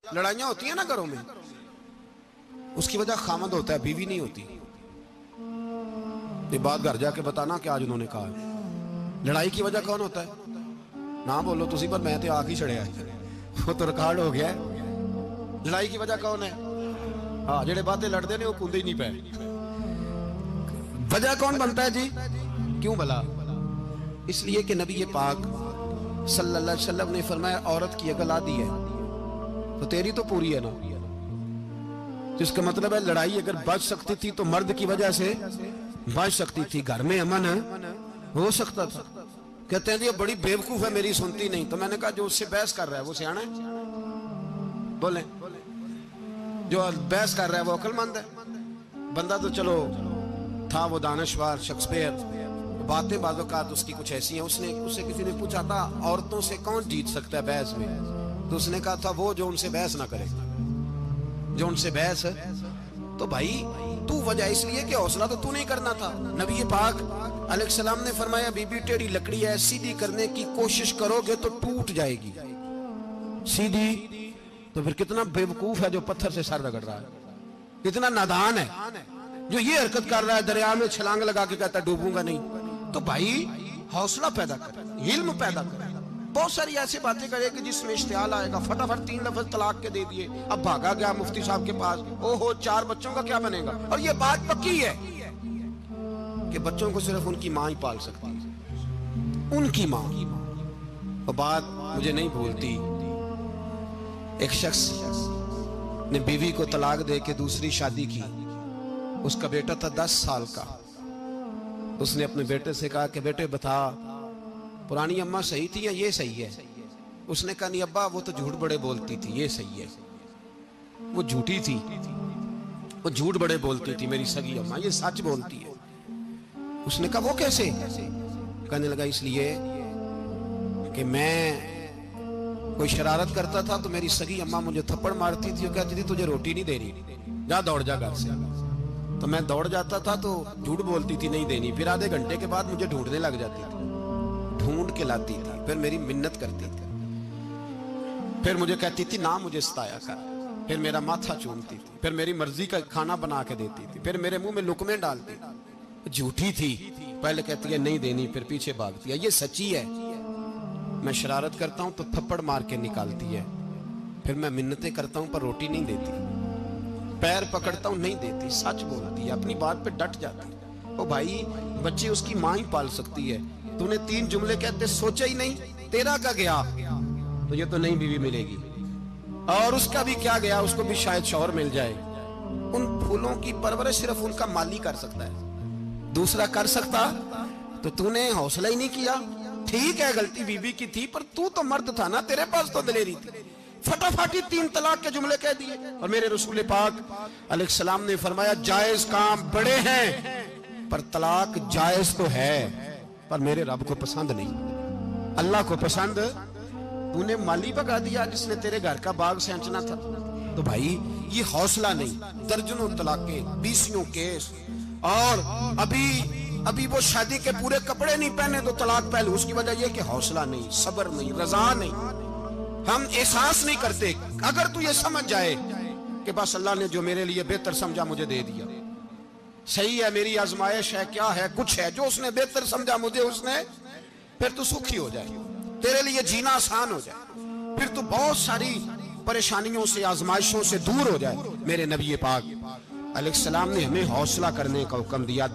लड़ाइयां होती हैं ना घरों में, उसकी वजह खामद होता है, बीवी नहीं होती। ये बात घर जाके बताना कि आज उन्होंने कहा है। लड़ाई की वजह कौन होता है? ना बोलो तुसी, पर मैं तो आख ही चढ़िया, वो तो रिकॉर्ड हो गया है। लड़ाई की वजह कौन है? हाँ, जेड़े बातें लड़ते ने वो कूदे ही नहीं पे। वजह कौन बनता है जी? क्यों भला? इसलिए कि नबी पाक सल्लल्लाहु अलैहि वसल्लम ने फरमाया, औरत की अकल आधी है तो तेरी तो पूरी है ना। जिसका मतलब है लड़ाई अगर बच सकती थी तो मर्द की वजह से बच सकती थी, घर में अमन हो सकता था। कहते हैं ये बड़ी बेवकूफ है, मेरी सुनती नहीं। तो मैंने कहा जो उससे बहस कर रहा है वो सियाना है? बोले जो बहस कर रहा है वो अक्लमंद है? बंदा तो चलो था वो दानश्वर शेक्सपियर, बातें बाज़-औक़ात उसकी कुछ ऐसी हैं। उससे किसी ने पूछा था औरतों से कौन जीत सकता है बहस में, तो उसने कहा था वो जो उनसे बहस ना करे, जो उनसे बहस। तो भाई तू वजह इसलिए कि हौसला तो तू नहीं करना था। नबी पाक अलैहिस्सलाम ने फरमाया, बीबी टेढ़ी लकड़ी है, सीधी करने की कोशिश करोगे तो टूट जाएगी। सीधी तो फिर कितना बेवकूफ है जो पत्थर से सर रगड़ रहा है, कितना नादान है जो ये हरकत कर रहा है, दरिया में छलांग लगा के कहता डूबूंगा नहीं। तो भाई हौसला पैदा कर, इल्म पैदा कर। बहुत सारी ऐसी बातें करे कि जिसमें इश्तियाल आएगा, फटाफट 3 लफ्ज तलाक के दे दिए, अब भागा गया मुफ्ती साहब के पास, ओहो 4 बच्चों का क्या बनेगा। और ये बात पक्की है कि बच्चों को सिर्फ उनकी मां ही पाल सकती है, उनकी मां। और बात मुझे नहीं भूलती, एक शख्स ने बीवी को तलाक दे के दूसरी शादी की। उसका बेटा था 10 साल का। उसने अपने बेटे से कहा कि बेटे बता, पुरानी अम्मा सही थी या ये सही है? उसने कहा नहीं अब्बा, वो तो झूठ बड़े बोलती थी, ये सही है। वो झूठी थी, वो झूठ बड़े बोलती थी मेरी सगी अम्मा, ये सच बोलती है। उसने कहा वो कैसे? कहने लगा इसलिए कि मैं कोई शरारत करता था तो मेरी सगी अम्मा मुझे थप्पड़ मारती थी, वो कहती थी तुझे रोटी नहीं देनी, जा दौड़ जा घर से। तो मैं दौड़ जाता था तो झूठ बोलती थी नहीं देनी, फिर आधे घंटे के बाद मुझे ढूंढने लग जाती थी, ढूंढ के लाती थी, फिर मेरी मिन्नत करती थी, फिर मुझे कहती थी ना मुझे सताया कर, फिर मेरा माथा चूमती थी, फिर मेरी मर्जी का खाना बना के देती थी, फिर मेरे मुंह में लुकमे डालती थी। झूठी थी, पहले कहती है नहीं देनी, फिर पीछे भागती है। ये सच्ची है, मैं शरारत करता हूं तो थप्पड़ मार के निकालती है, फिर मैं मिन्नतें करता हूं पर रोटी नहीं देती, पैर पकड़ता हूं नहीं देती, सच बोलती है, अपनी बात पे डट जाती है। ओ भाई बच्चे उसकी मां ही पाल सकती है। तूने 3 जुमले कहते सोचा ही नहीं, तेरा का गया तो ये तो नई बीवी मिलेगी, और उसका भी क्या गया, उसको भी शायद शौहर मिल जाए। उन फूलों की परवरिश सिर्फ उनका माली कर सकता है, दूसरा कर सकता? तो तूने हौसला ही नहीं किया। ठीक है गलती बीबी की थी, पर तू तो मर्द था ना, तेरे पास तो दलेरी थी। फटाफट ही 3 तलाक के जुमले कह दिए। और मेरे रसूल पाक अलैहिस्सलाम ने फरमाया, जायज काम बड़े हैं पर तलाक जायज तो है, पर मेरे रब को पसंद नहीं, अल्लाह को पसंद। तूने माली भगा दिया जिसने तेरे घर का बाग सेंचना था। तो भाई ये हौसला नहीं, दर्जनों तलाके, 20 केस, और अभी वो शादी के पूरे कपड़े नहीं पहने तो तलाक पहले। उसकी वजह यह कि हौसला नहीं, सब्र नहीं, रजा नहीं, हम एहसास नहीं करते। अगर तू ये समझ जाए कि बस अल्लाह ने जो मेरे लिए बेहतर समझा मुझे दे दिया, सही है, मेरी आजमाइश है, क्या है, कुछ है, जो उसने बेहतर समझा मुझे उसने, फिर तू सुखी हो जाए, तेरे लिए जीना आसान हो जाए, फिर तू बहुत सारी परेशानियों से, आजमाइशों से दूर हो जाए। मेरे नबी पाक अलैहिस्सलाम ने हमें हौसला करने का हुक्म दिया।